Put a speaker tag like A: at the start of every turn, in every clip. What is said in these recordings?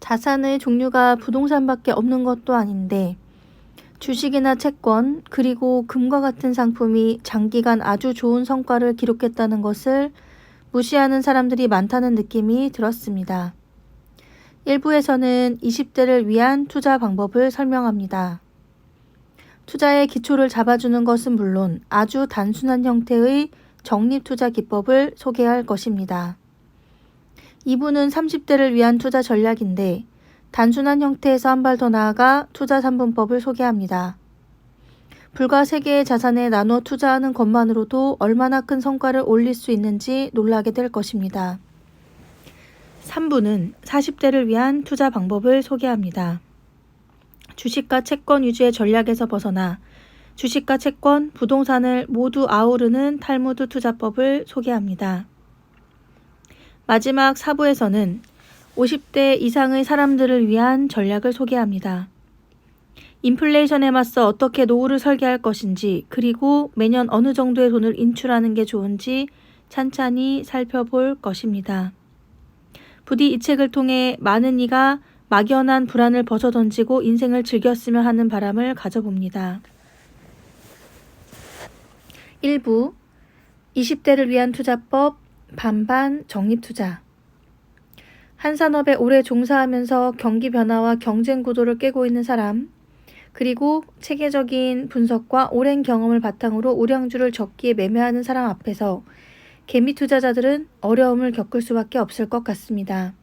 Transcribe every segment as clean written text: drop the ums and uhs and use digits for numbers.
A: 자산의 종류가 부동산밖에 없는 것도 아닌데 주식이나 채권 그리고 금과 같은 상품이 장기간 아주 좋은 성과를 기록했다는 것을 무시하는 사람들이 많다는 느낌이 들었습니다. 일부에서는 20대를 위한 투자 방법을 설명합니다. 투자의 기초를 잡아주는 것은 물론 아주 단순한 형태의 적립투자 기법을 소개할 것입니다. 2부는 30대를 위한 투자 전략인데 단순한 형태에서 한 발 더 나아가 투자 3분법을 소개합니다. 불과 3개의 자산에 나눠 투자하는 것만으로도 얼마나 큰 성과를 올릴 수 있는지 놀라게 될 것입니다. 3부는 40대를 위한 투자 방법을 소개합니다. 주식과 채권 위주의 전략에서 벗어나 주식과 채권, 부동산을 모두 아우르는 탈무드 투자법을 소개합니다. 마지막 4부에서는 50대 이상의 사람들을 위한 전략을 소개합니다. 인플레이션에 맞서 어떻게 노후를 설계할 것인지 그리고 매년 어느 정도의 돈을 인출하는 게 좋은지 찬찬히 살펴볼 것입니다. 부디 이 책을 통해 많은 이가 막연한 불안을 벗어던지고 인생을 즐겼으면 하는 바람을 가져봅니다. 1부 20대를 위한 투자법 반반 적립투자. 한 산업에 오래 종사하면서 경기 변화와 경쟁 구도를 깨고 있는 사람, 그리고 체계적인 분석과 오랜 경험을 바탕으로 우량주를 적기에 매매하는 사람 앞에서 개미 투자자들은 어려움을 겪을 수밖에 없을 것 같습니다.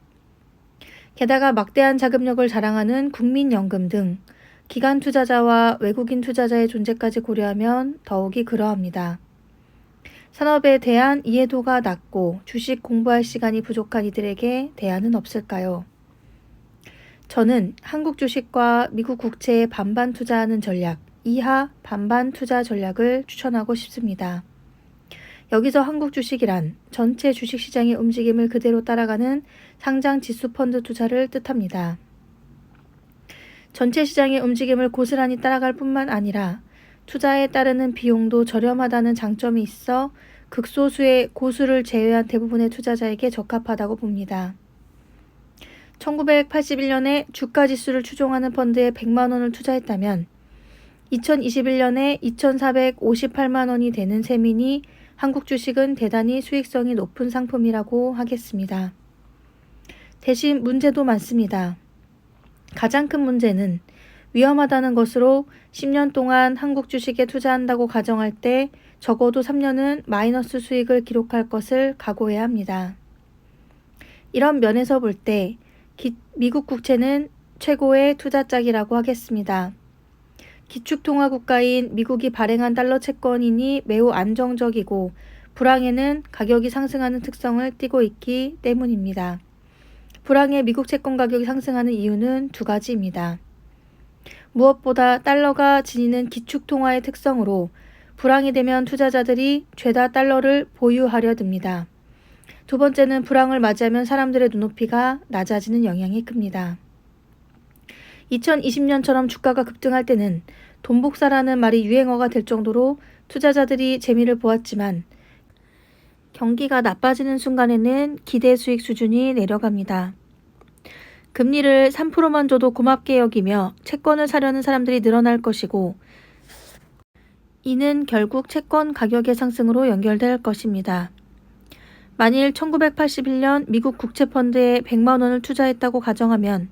A: 게다가 막대한 자금력을 자랑하는 국민연금 등 기관 투자자와 외국인 투자자의 존재까지 고려하면 더욱이 그러합니다. 산업에 대한 이해도가 낮고 주식 공부할 시간이 부족한 이들에게 대안은 없을까요? 저는 한국 주식과 미국 국채에 반반 투자하는 전략, 이하 반반 투자 전략을 추천하고 싶습니다. 여기서 한국 주식이란 전체 주식시장의 움직임을 그대로 따라가는 상장 지수 펀드 투자를 뜻합니다. 전체 시장의 움직임을 고스란히 따라갈 뿐만 아니라 투자에 따르는 비용도 저렴하다는 장점이 있어 극소수의 고수를 제외한 대부분의 투자자에게 적합하다고 봅니다. 1981년에 주가지수를 추종하는 펀드에 100만 원을 투자했다면 2021년에 2,458만 원이 되는 셈이니 한국 주식은 대단히 수익성이 높은 상품이라고 하겠습니다. 대신 문제도 많습니다. 가장 큰 문제는 위험하다는 것으로 10년 동안 한국 주식에 투자한다고 가정할 때 적어도 3년은 마이너스 수익을 기록할 것을 각오해야 합니다. 이런 면에서 볼 때 미국 국채는 최고의 투자짝이라고 하겠습니다. 기축통화 국가인 미국이 발행한 달러 채권이니 매우 안정적이고 불황에는 가격이 상승하는 특성을 띠고 있기 때문입니다. 불황에 미국 채권 가격이 상승하는 이유는 두 가지입니다. 무엇보다 달러가 지니는 기축통화의 특성으로 불황이 되면 투자자들이 죄다 달러를 보유하려 듭니다. 두 번째는 불황을 맞이하면 사람들의 눈높이가 낮아지는 영향이 큽니다. 2020년처럼 주가가 급등할 때는 돈복사라는 말이 유행어가 될 정도로 투자자들이 재미를 보았지만 경기가 나빠지는 순간에는 기대 수익 수준이 내려갑니다. 금리를 3%만 줘도 고맙게 여기며 채권을 사려는 사람들이 늘어날 것이고 이는 결국 채권 가격의 상승으로 연결될 것입니다. 만일 1981년 미국 국채펀드에 100만 원을 투자했다고 가정하면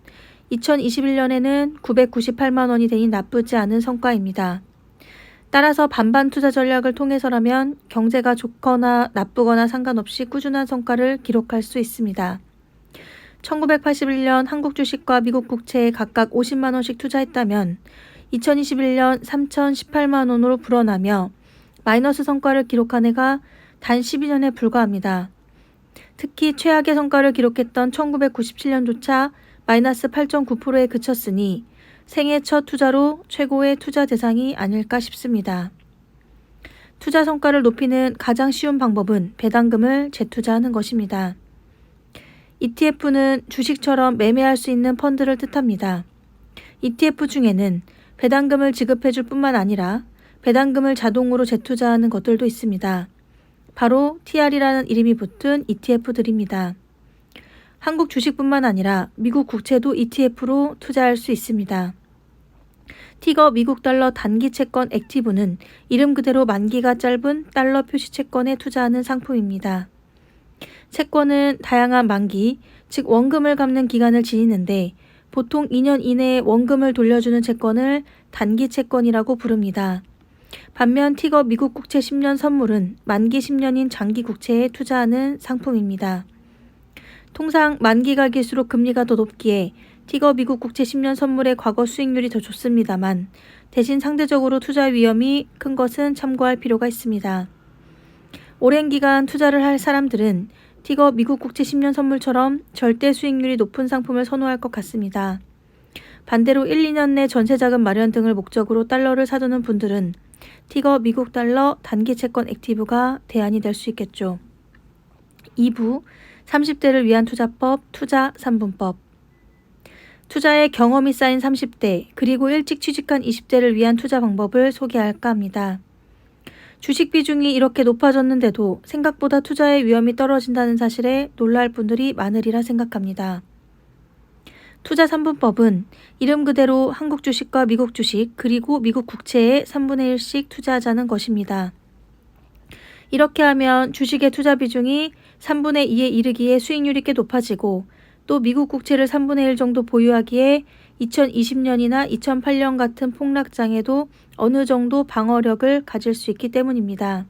A: 2021년에는 998만 원이 되니 나쁘지 않은 성과입니다. 따라서 반반 투자 전략을 통해서라면 경제가 좋거나 나쁘거나 상관없이 꾸준한 성과를 기록할 수 있습니다. 1981년 한국 주식과 미국 국채에 각각 50만 원씩 투자했다면 2021년 3,018만 원으로 불어나며 마이너스 성과를 기록한 해가 단 12년에 불과합니다. 특히 최악의 성과를 기록했던 1997년조차 마이너스 8.9%에 그쳤으니 생애 첫 투자로 최고의 투자 대상이 아닐까 싶습니다. 투자 성과를 높이는 가장 쉬운 방법은 배당금을 재투자하는 것입니다. ETF는 주식처럼 매매할 수 있는 펀드를 뜻합니다. ETF 중에는 배당금을 지급해 줄 뿐만 아니라 배당금을 자동으로 재투자하는 것들도 있습니다. 바로 TR이라는 이름이 붙은 ETF들입니다. 한국 주식뿐만 아니라 미국 국채도 ETF로 투자할 수 있습니다. 티거 미국 달러 단기 채권 액티브는 이름 그대로 만기가 짧은 달러 표시 채권에 투자하는 상품입니다. 채권은 다양한 만기, 즉 원금을 갚는 기간을 지니는데 보통 2년 이내에 원금을 돌려주는 채권을 단기 채권이라고 부릅니다. 반면 티거 미국 국채 10년 선물은 만기 10년인 장기 국채에 투자하는 상품입니다. 통상 만기가 길수록 금리가 더 높기에 티거 미국 국채 10년 선물의 과거 수익률이 더 좋습니다만 대신 상대적으로 투자 위험이 큰 것은 참고할 필요가 있습니다. 오랜 기간 투자를 할 사람들은 티거 미국 국채 10년 선물처럼 절대 수익률이 높은 상품을 선호할 것 같습니다. 반대로 1, 2년 내 전세자금 마련 등을 목적으로 달러를 사두는 분들은 티거 미국 달러 단기 채권 액티브가 대안이 될 수 있겠죠. 2부 30대를 위한 투자법 투자 3분법. 투자에 경험이 쌓인 30대 그리고 일찍 취직한 20대를 위한 투자 방법을 소개할까 합니다. 주식 비중이 이렇게 높아졌는데도 생각보다 투자의 위험이 떨어진다는 사실에 놀랄 분들이 많으리라 생각합니다. 투자 3분법은 이름 그대로 한국 주식과 미국 주식 그리고 미국 국채에 3분의 1씩 투자하자는 것입니다. 이렇게 하면 주식의 투자 비중이 3분의 2에 이르기에 수익률이 꽤 높아지고 또 미국 국채를 3분의 1 정도 보유하기에 2020년이나 2008년 같은 폭락장에도 어느 정도 방어력을 가질 수 있기 때문입니다.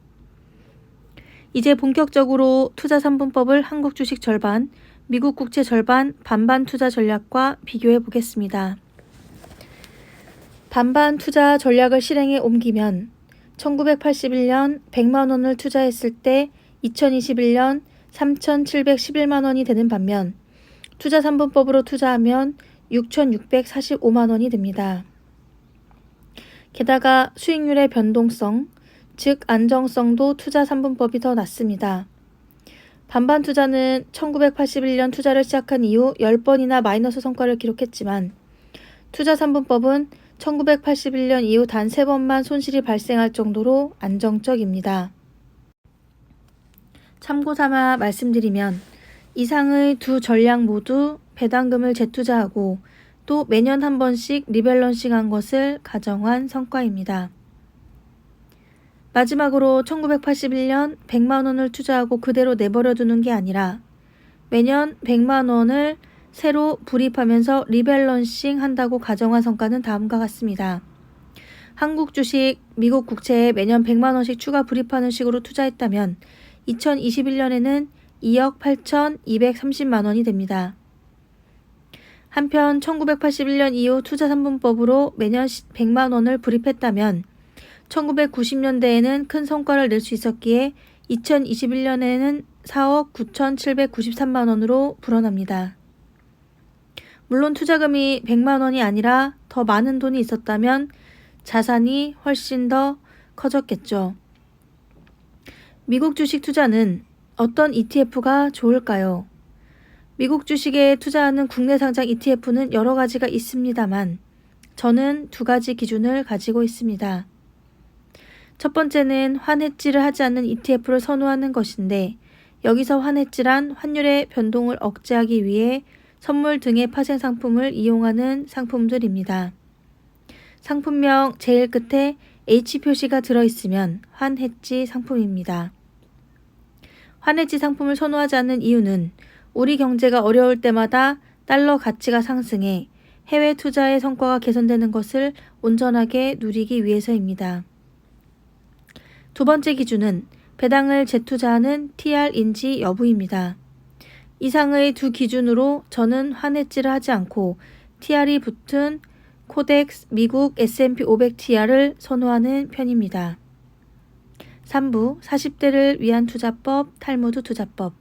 A: 이제 본격적으로 투자 3분법을 한국 주식 절반, 미국 국채 절반, 반반 투자 전략과 비교해 보겠습니다. 반반 투자 전략을 실행에 옮기면 1981년 100만 원을 투자했을 때 2021년 3,711만 원이 되는 반면 투자 3분법으로 투자하면 6,645만 원이 됩니다. 게다가 수익률의 변동성, 즉 안정성도 투자 3분법이 더 낮습니다. 반반 투자는 1981년 투자를 시작한 이후 10번이나 마이너스 성과를 기록했지만 투자 3분법은 1981년 이후 단 3번만 손실이 발생할 정도로 안정적입니다. 참고삼아 말씀드리면 이상의 두 전략 모두 배당금을 재투자하고 또 매년 한 번씩 리밸런싱한 것을 가정한 성과입니다. 마지막으로 1981년 100만 원을 투자하고 그대로 내버려 두는 게 아니라 매년 100만 원을 새로 불입하면서 리밸런싱 한다고 가정한 성과는 다음과 같습니다. 한국 주식, 미국 국채에 매년 100만 원씩 추가 불입하는 식으로 투자했다면 2021년에는 2억 8,230만 원이 됩니다. 한편 1981년 이후 투자 3분법으로 매년 100만 원을 불입했다면 1990년대에는 큰 성과를 낼 수 있었기에 2021년에는 4억 9,793만 원으로 불어납니다. 물론 투자금이 100만 원이 아니라 더 많은 돈이 있었다면 자산이 훨씬 더 커졌겠죠. 미국 주식 투자는 어떤 ETF가 좋을까요? 미국 주식에 투자하는 국내 상장 ETF는 여러 가지가 있습니다만 저는 두 가지 기준을 가지고 있습니다. 첫 번째는 환해지를 하지 않는 ETF를 선호하는 것인데 여기서 환해지란 환율의 변동을 억제하기 위해 선물 등의 파생 상품을 이용하는 상품들입니다. 상품명 제일 끝에 H 표시가 들어있으면 환해지 상품입니다. 환해지 상품을 선호하지 않는 이유는 우리 경제가 어려울 때마다 달러 가치가 상승해 해외 투자의 성과가 개선되는 것을 온전하게 누리기 위해서입니다. 두 번째 기준은 배당을 재투자하는 TR인지 여부입니다. 이상의 두 기준으로 저는 환해지를 하지 않고 TR이 붙은 코덱스 미국 S&P 500 TR을 선호하는 편입니다. 3부 40대를 위한 투자법 탈무드 투자법.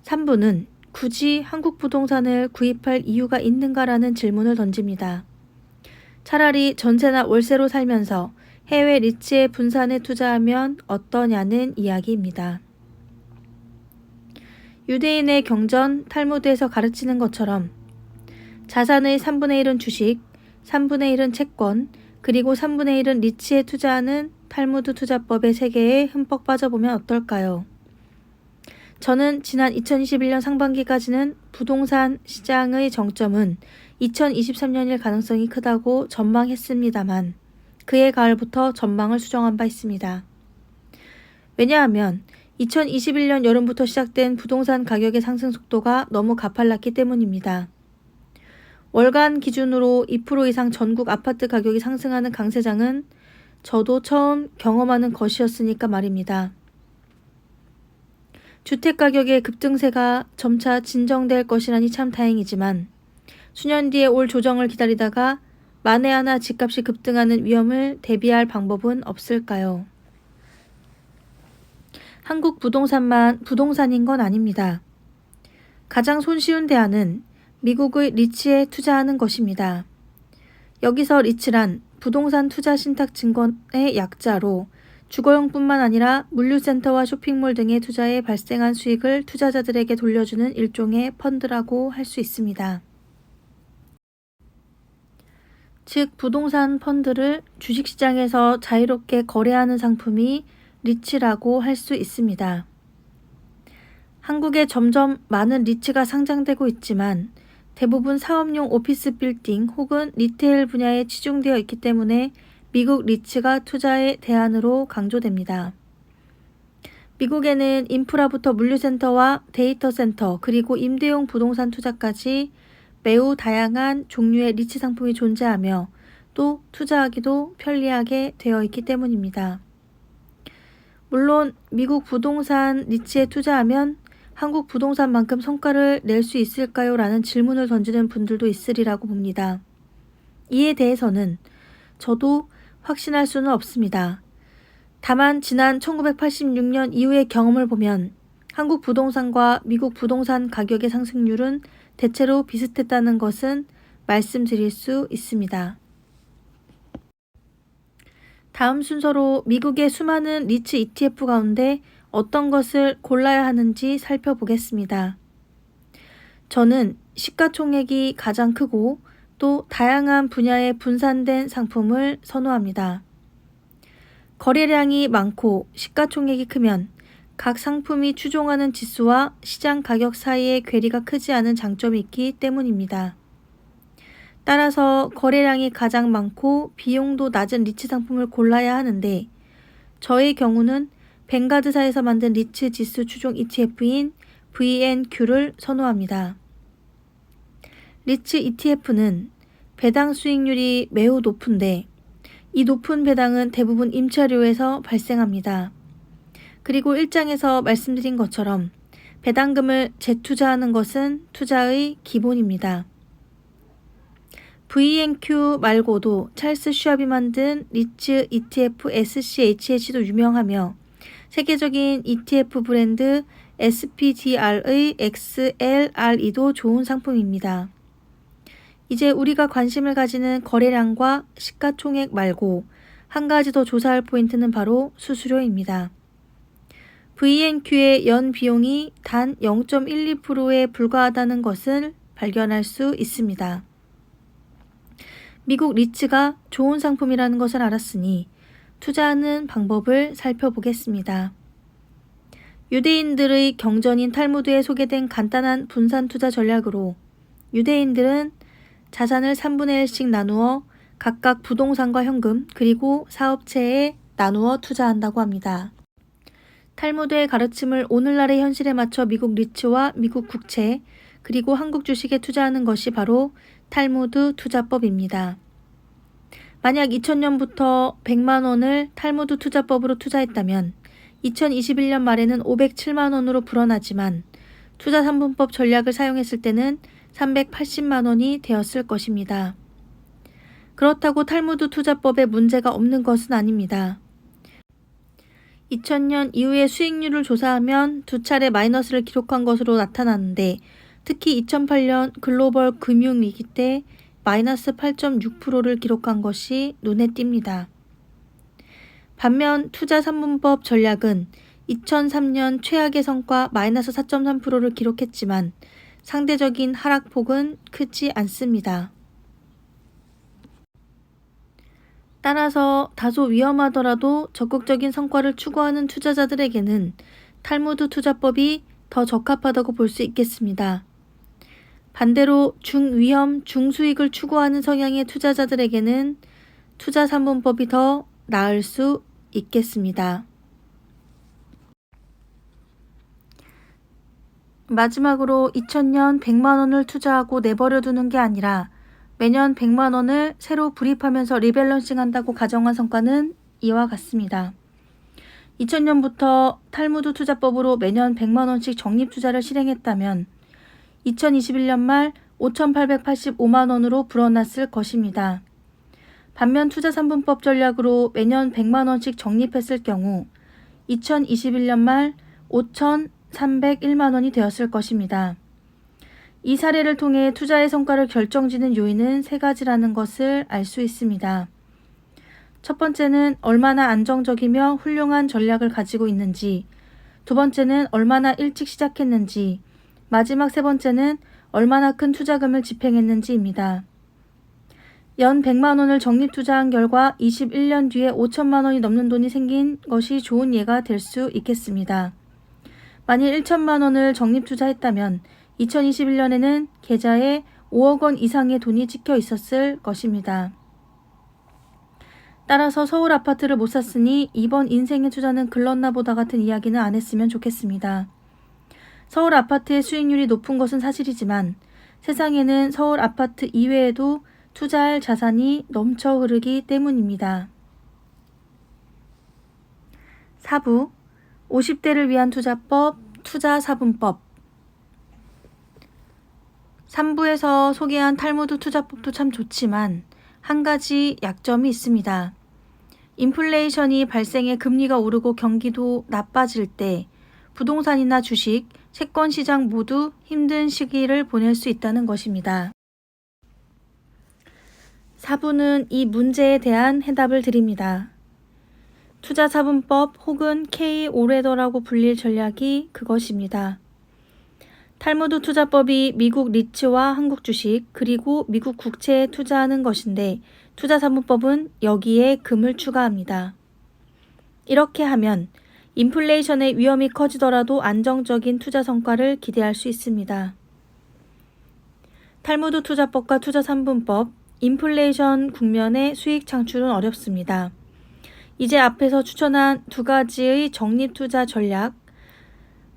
A: 3부는 굳이 한국 부동산을 구입할 이유가 있는가라는 질문을 던집니다. 차라리 전세나 월세로 살면서 해외 리츠의 분산에 투자하면 어떠냐는 이야기입니다. 유대인의 경전 탈무드에서 가르치는 것처럼 자산의 3분의 1은 주식, 3분의 1은 채권, 그리고 3분의 1은 리츠에 투자하는 탈무드 투자법의 세계에 흠뻑 빠져보면 어떨까요? 저는 지난 2021년 상반기까지는 부동산 시장의 정점은 2023년일 가능성이 크다고 전망했습니다만 그해 가을부터 전망을 수정한 바 있습니다. 왜냐하면 2021년 여름부터 시작된 부동산 가격의 상승 속도가 너무 가팔랐기 때문입니다. 월간 기준으로 2% 이상 전국 아파트 가격이 상승하는 강세장은 저도 처음 경험하는 것이었으니까 말입니다. 주택가격의 급등세가 점차 진정될 것이라니 참 다행이지만 수년 뒤에 올 조정을 기다리다가 만에 하나 집값이 급등하는 위험을 대비할 방법은 없을까요? 한국 부동산만 부동산인 건 아닙니다. 가장 손쉬운 대안은 미국의 리츠에 투자하는 것입니다. 여기서 리츠란 부동산 투자 신탁 증권의 약자로 주거용뿐만 아니라 물류센터와 쇼핑몰 등의 투자에 발생한 수익을 투자자들에게 돌려주는 일종의 펀드라고 할 수 있습니다. 즉 부동산 펀드를 주식시장에서 자유롭게 거래하는 상품이 리츠라고 할 수 있습니다. 한국에 점점 많은 리츠가 상장되고 있지만 대부분 사업용 오피스 빌딩 혹은 리테일 분야에 치중되어 있기 때문에 미국 리츠가 투자의 대안으로 강조됩니다. 미국에는 인프라부터 물류센터와 데이터 센터 그리고 임대용 부동산 투자까지 매우 다양한 종류의 리츠 상품이 존재하며 또 투자하기도 편리하게 되어 있기 때문입니다. 물론 미국 부동산 리츠에 투자하면 한국 부동산만큼 성과를 낼 수 있을까요? 라는 질문을 던지는 분들도 있으리라고 봅니다. 이에 대해서는 저도 확신할 수는 없습니다. 다만 지난 1986년 이후의 경험을 보면 한국 부동산과 미국 부동산 가격의 상승률은 대체로 비슷했다는 것은 말씀드릴 수 있습니다. 다음 순서로 미국의 수많은 리츠 ETF 가운데 어떤 것을 골라야 하는지 살펴보겠습니다. 저는 시가총액이 가장 크고 또 다양한 분야에 분산된 상품을 선호합니다. 거래량이 많고 시가총액이 크면 각 상품이 추종하는 지수와 시장 가격 사이의 괴리가 크지 않은 장점이 있기 때문입니다. 따라서 거래량이 가장 많고 비용도 낮은 리츠 상품을 골라야 하는데 저의 경우는 뱅가드사에서 만든 리츠 지수 추종 ETF인 VNQ를 선호합니다. 리츠 ETF는 배당 수익률이 매우 높은데 이 높은 배당은 대부분 임차료에서 발생합니다. 그리고 1장에서 말씀드린 것처럼 배당금을 재투자하는 것은 투자의 기본입니다. VNQ 말고도 찰스 슈왑이 만든 리츠 ETF SCHH도 유명하며 세계적인 ETF 브랜드 SPDR의 XLRE도 좋은 상품입니다. 이제 우리가 관심을 가지는 거래량과 시가총액 말고 한 가지 더 조사할 포인트는 바로 수수료입니다. VNQ의 연 비용이 단 0.12%에 불과하다는 것을 발견할 수 있습니다. 미국 리츠가 좋은 상품이라는 것을 알았으니 투자하는 방법을 살펴보겠습니다. 유대인들의 경전인 탈무드에 소개된 간단한 분산 투자 전략으로 유대인들은 자산을 3분의 1씩 나누어 각각 부동산과 현금 그리고 사업체에 나누어 투자한다고 합니다. 탈무드의 가르침을 오늘날의 현실에 맞춰 미국 리츠와 미국 국채 그리고 한국 주식에 투자하는 것이 바로 탈무드 투자법입니다. 만약 2000년부터 100만 원을 탈무드 투자법으로 투자했다면 2021년 말에는 507만 원으로 불어나지만 투자 3분법 전략을 사용했을 때는 380만 원이 되었을 것입니다. 그렇다고 탈무드 투자법에 문제가 없는 것은 아닙니다. 2000년 이후의 수익률을 조사하면 두 차례 마이너스를 기록한 것으로 나타나는데 특히 2008년 글로벌 금융위기 때 마이너스 8.6%를 기록한 것이 눈에 띕니다. 반면 투자 3분법 전략은 2003년 최악의 성과 마이너스 4.3%를 기록했지만 상대적인 하락폭은 크지 않습니다. 따라서 다소 위험하더라도 적극적인 성과를 추구하는 투자자들에게는 탈무드 투자법이 더 적합하다고 볼 수 있겠습니다. 반대로 중위험, 중수익을 추구하는 성향의 투자자들에게는 투자 3분법이 더 나을 수 있겠습니다. 마지막으로 2000년 100만 원을 투자하고 내버려 두는 게 아니라 매년 100만 원을 새로 불입하면서 리밸런싱 한다고 가정한 성과는 이와 같습니다. 2000년부터 탈무드 투자법으로 매년 100만 원씩 적립 투자를 실행했다면 2021년 말 5,885만 원으로 불어났을 것입니다. 반면 투자 3분법 전략으로 매년 100만 원씩 적립했을 경우 2021년 말 5,301만 원이 되었을 것입니다. 이 사례를 통해 투자의 성과를 결정짓는 요인은 세 가지라는 것을 알 수 있습니다. 첫 번째는 얼마나 안정적이며 훌륭한 전략을 가지고 있는지, 두 번째는 얼마나 일찍 시작했는지, 마지막 세 번째는 얼마나 큰 투자금을 집행했는지입니다. 연 100만 원을 적립 투자한 결과 21년 뒤에 5천만 원이 넘는 돈이 생긴 것이 좋은 예가 될 수 있겠습니다. 만일 1천만 원을 적립 투자했다면 2021년에는 계좌에 5억 원 이상의 돈이 찍혀 있었을 것입니다. 따라서 서울 아파트를 못 샀으니 이번 인생의 투자는 글렀나 보다 같은 이야기는 안 했으면 좋겠습니다. 서울 아파트의 수익률이 높은 것은 사실이지만 세상에는 서울 아파트 이외에도 투자할 자산이 넘쳐 흐르기 때문입니다. 4부 50대를 위한 투자법, 투자 4분법 3부에서 소개한 탈무드 투자법도 참 좋지만 한 가지 약점이 있습니다. 인플레이션이 발생해 금리가 오르고 경기도 나빠질 때 부동산이나 주식, 채권 시장 모두 힘든 시기를 보낼 수 있다는 것입니다. 4부는 이 문제에 대한 해답을 드립니다. 투자 4분법 혹은 K-오레더라고 불릴 전략이 그것입니다. 탈무드 투자법이 미국 리츠와 한국 주식 그리고 미국 국채에 투자하는 것인데 투자 3분법은 여기에 금을 추가합니다. 이렇게 하면 인플레이션의 위험이 커지더라도 안정적인 투자 성과를 기대할 수 있습니다. 탈무드 투자법과 투자 3분법, 인플레이션 국면의 수익 창출은 어렵습니다. 이제 앞에서 추천한 두 가지의 적립 투자 전략,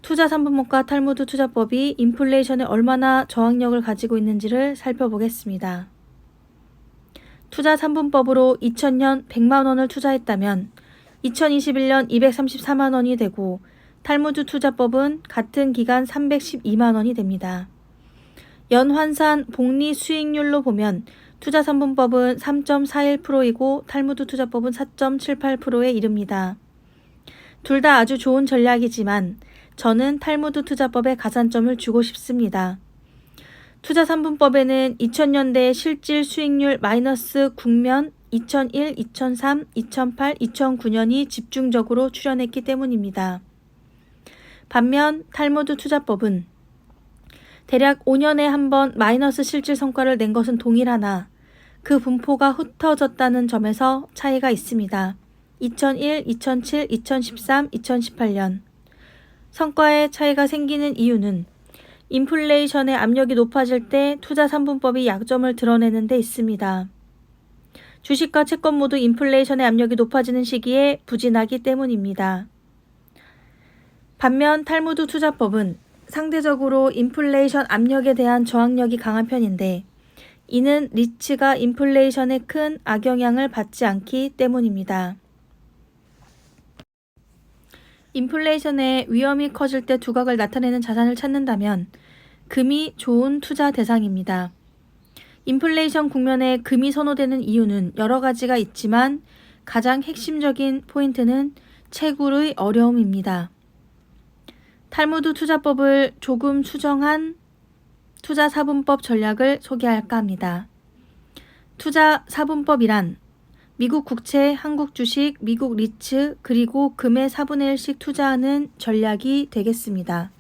A: 투자 3분법과 탈무드 투자법이 인플레이션에 얼마나 저항력을 가지고 있는지를 살펴보겠습니다. 투자 3분법으로 2000년 100만 원을 투자했다면 2021년 234만 원이 되고 탈무드 투자법은 같은 기간 312만 원이 됩니다. 연환산 복리 수익률로 보면 투자 3분법은 3.41%이고 탈무드 투자법은 4.78%에 이릅니다. 둘 다 아주 좋은 전략이지만 저는 탈무드 투자법에 가산점을 주고 싶습니다. 투자 3분법에는 2000년대 실질 수익률 마이너스 국면 2001, 2003, 2008, 2009년이 집중적으로 출현했기 때문입니다. 반면 탈무드 투자법은 대략 5년에 한 번 마이너스 실질 성과를 낸 것은 동일하나 그 분포가 흩어졌다는 점에서 차이가 있습니다. 2001, 2007, 2013, 2018년 성과의 차이가 생기는 이유는 인플레이션의 압력이 높아질 때 투자 3분법이 약점을 드러내는 데 있습니다. 주식과 채권 모두 인플레이션의 압력이 높아지는 시기에 부진하기 때문입니다. 반면 탈무드 투자법은 상대적으로 인플레이션 압력에 대한 저항력이 강한 편인데 이는 리츠가 인플레이션에 큰 악영향을 받지 않기 때문입니다. 인플레이션의 위험이 커질 때 두각을 나타내는 자산을 찾는다면 금이 좋은 투자 대상입니다. 인플레이션 국면에 금이 선호되는 이유는 여러 가지가 있지만 가장 핵심적인 포인트는 채굴의 어려움입니다. 탈무드 투자법을 조금 수정한 투자 4분법 전략을 소개할까 합니다. 투자 4분법이란 미국 국채, 한국 주식, 미국 리츠, 그리고 금의 4분의 1씩 투자하는 전략이 되겠습니다.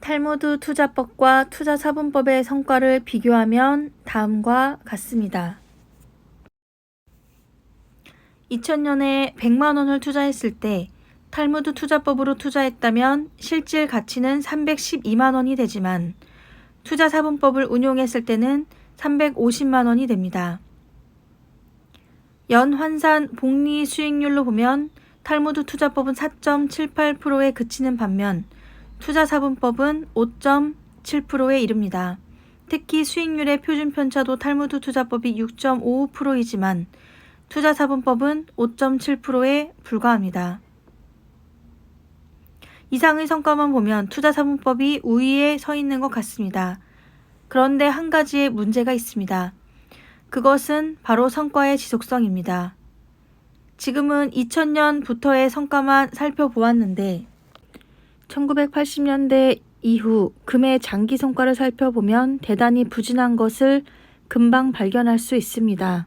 A: 탈무드 투자법과 투자 4분법의 성과를 비교하면 다음과 같습니다. 2000년에 100만 원을 투자했을 때 탈무드 투자법으로 투자했다면 실질 가치는 312만 원이 되지만 투자사분법을 운용했을 때는 350만 원이 됩니다. 연환산 복리 수익률로 보면 탈무드 투자법은 4.78%에 그치는 반면 투자사분법은 5.7%에 이릅니다. 특히 수익률의 표준 편차도 탈무드 투자법이 6.55%이지만 투자사분법은 5.7%에 불과합니다. 이상의 성과만 보면 투자사분법이 우위에 서 있는 것 같습니다. 그런데 한 가지의 문제가 있습니다. 그것은 바로 성과의 지속성입니다. 지금은 2000년부터의 성과만 살펴보았는데 1980년대 이후 금의 장기 성과를 살펴보면 대단히 부진한 것을 금방 발견할 수 있습니다.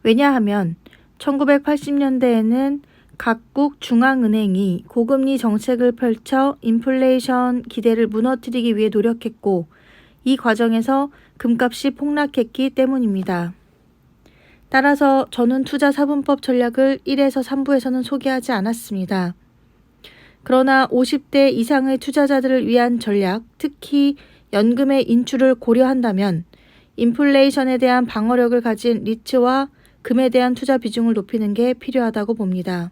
A: 왜냐하면 1980년대에는 각국 중앙은행이 고금리 정책을 펼쳐 인플레이션 기대를 무너뜨리기 위해 노력했고 이 과정에서 금값이 폭락했기 때문입니다. 따라서 저는 투자사분법 전략을 1에서 3부에서는 소개하지 않았습니다. 그러나 50대 이상의 투자자들을 위한 전략, 특히 연금의 인출을 고려한다면 인플레이션에 대한 방어력을 가진 리츠와 금에 대한 투자 비중을 높이는 게 필요하다고 봅니다.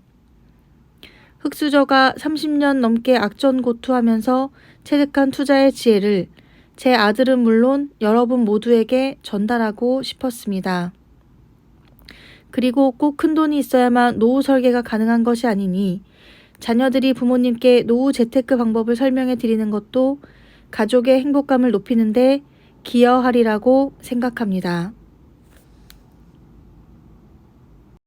A: 흑수저가 30년 넘게 악전고투하면서 체득한 투자의 지혜를 제 아들은 물론 여러분 모두에게 전달하고 싶었습니다. 그리고 꼭 큰돈이 있어야만 노후 설계가 가능한 것이 아니니 자녀들이 부모님께 노후 재테크 방법을 설명해 드리는 것도 가족의 행복감을 높이는 데 기여하리라고 생각합니다.